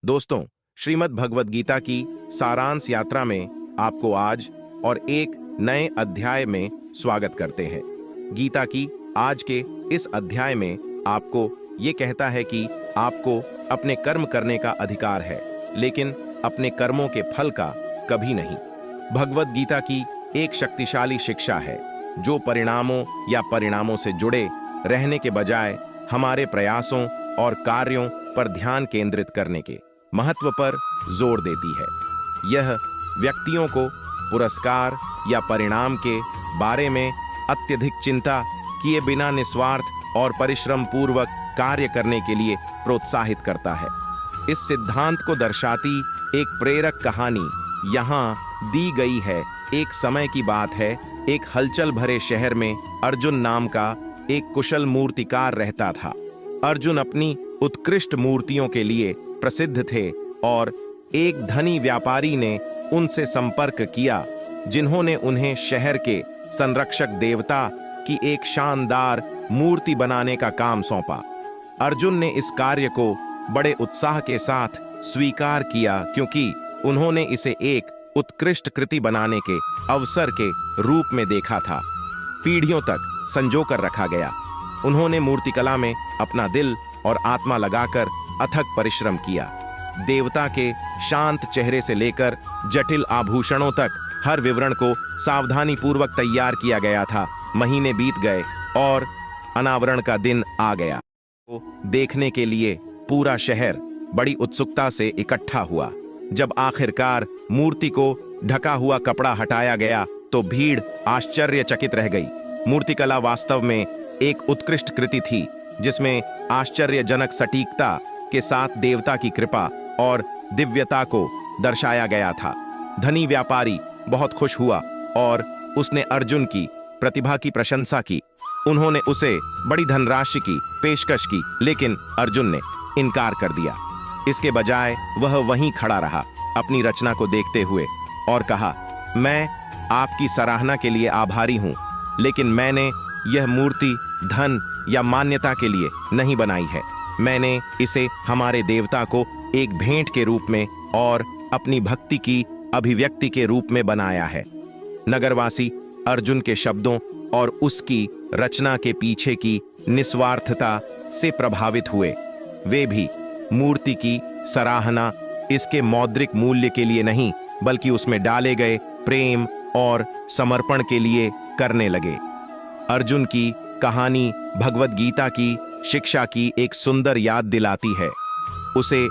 दोस्तों, श्रीमद् भगवद गीता की सारांश यात्रा में आपको आज और एक नए अध्याय में स्वागत करते हैं। गीता की आज के इस अध्याय में आपको ये कहता है कि आपको अपने कर्म करने का अधिकार है, लेकिन अपने कर्मों के फल का कभी नहीं। भगवद गीता की एक शक्तिशाली शिक्षा है जो परिणामों या परिणामों से जुड़े रहने के बजाय हमारे प्रयासों और कार्यों पर ध्यान केंद्रित करने के महत्व पर जोर देती है। यह व्यक्तियों को पुरस्कार या परिणाम के बारे में अत्यधिक चिंता किए बिना निस्वार्थ और परिश्रम पूर्वक कार्य करने के लिए प्रोत्साहित करता है। इस सिद्धांत को दर्शाती एक प्रेरक कहानी यहाँ दी गई है। एक समय की बात है, एक हलचल भरे शहर में अर्जुन नाम का एक कुशल मूर्तिकार रहता था। अर्जुन अपनी उत्कृष्ट मूर्तियों के लिए प्रसिद्ध थे और एक धनी व्यापारी ने उनसे संपर्क किया, जिन्होंने उन्हें शहर के संरक्षक देवता की एक शानदार मूर्ति बनाने का काम सौंपा। अर्जुन ने इस कार्य को बड़े उत्साह के साथ स्वीकार किया, क्योंकि उन्होंने इसे एक उत्कृष्ट कृति बनाने के अवसर के रूप में देखा था। पीढ़ियों तक संजोकर रखा गया। उन्होंने मूर्तिकला में अपना दिल और आत्मा लगाकर अथक परिश्रम किया। देवता के शांत चेहरे से लेकर जटिल आभूषणों तक हर विवरण को सावधानी पूर्वक तैयार किया गया था। महीने बीत गए और अनावरण का दिन आ गया। देखने के लिए पूरा शहर बड़ी उत्सुकता से इकट्ठा हुआ। जब आखिरकार मूर्ति को ढका हुआ कपड़ा हटाया गया तो भीड़ आश्चर्यचकित रह गई। मूर्तिकला वास्तव में एक उत्कृष्ट कृति थी, जिसमें आश्चर्यजनक सटीकता के साथ देवता की कृपा और दिव्यता को दर्शाया गया था। धनी व्यापारी बहुत खुश हुआ और उसने अर्जुन की प्रतिभा की प्रशंसा की। उन्होंने उसे बड़ी धनराशि की पेशकश की, लेकिन अर्जुन ने इनकार कर दिया। इसके बजाय वह वहीं खड़ा रहा, अपनी रचना को देखते हुए, और कहा, मैं आपकी सराहना के लिए आभारी हूं, लेकिन मैंने यह मूर्ति धन या मान्यता के लिए नहीं बनाई है। मैंने इसे हमारे देवता को एक भेंट के रूप में और अपनी भक्ति की अभिव्यक्ति के रूप में बनाया है। नगरवासी अर्जुन के शब्दों और उसकी रचना के पीछे की निस्वार्थता से प्रभावित हुए। वे भी मूर्ति की सराहना इसके मौद्रिक मूल्य के लिए नहीं, बल्कि उसमें डाले गए प्रेम और समर्पण के लिए करने लगे। अर्जुन की कहानी भगवद गीता की शिक्षा की एक सुंदर याद दिलाती है। उसे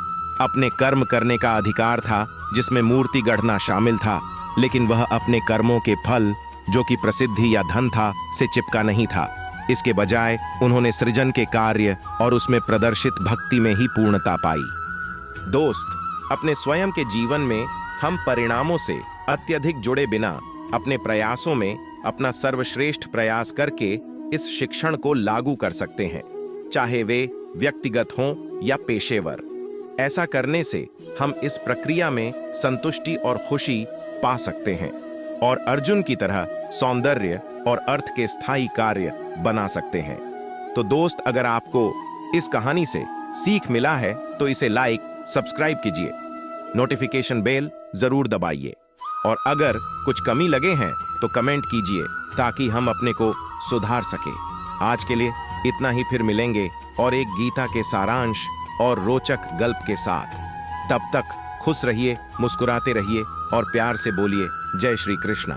अपने कर्म करने का अधिकार था, जिसमें मूर्ति गढ़ना शामिल था, लेकिन वह अपने कर्मों के फल, जो कि प्रसिद्धि या धन था, से चिपका नहीं था। इसके बजाय उन्होंने सृजन के कार्य और उसमें प्रदर्शित भक्ति में ही पूर्णता पाई। दोस्त, अपने स्वयं के जीवन में हम परिणामों से अत्यधिक जुड़े बिना अपने प्रयासों में अपना सर्वश्रेष्ठ प्रयास करके इस शिक्षण को लागू कर सकते हैं, चाहे वे व्यक्तिगत हों या पेशेवर। ऐसा करने से हम इस प्रक्रिया में संतुष्टि और खुशी पा सकते हैं और अर्जुन की तरह सौंदर्य और अर्थ के स्थायी कार्य बना सकते हैं। तो दोस्त, अगर आपको इस कहानी से सीख मिला है तो इसे लाइक, सब्सक्राइब कीजिए, नोटिफिकेशन बेल जरूर दबाइए, और अगर कुछ कमी लगे हैं तो कमेंट कीजिए, ताकि हम अपने को सुधार सके। आज के लिए इतना ही, फिर मिलेंगे और एक गीता के सारांश और रोचक गल्प के साथ। तब तक खुश रहिए, मुस्कुराते रहिए और प्यार से बोलिए जय श्री कृष्णा।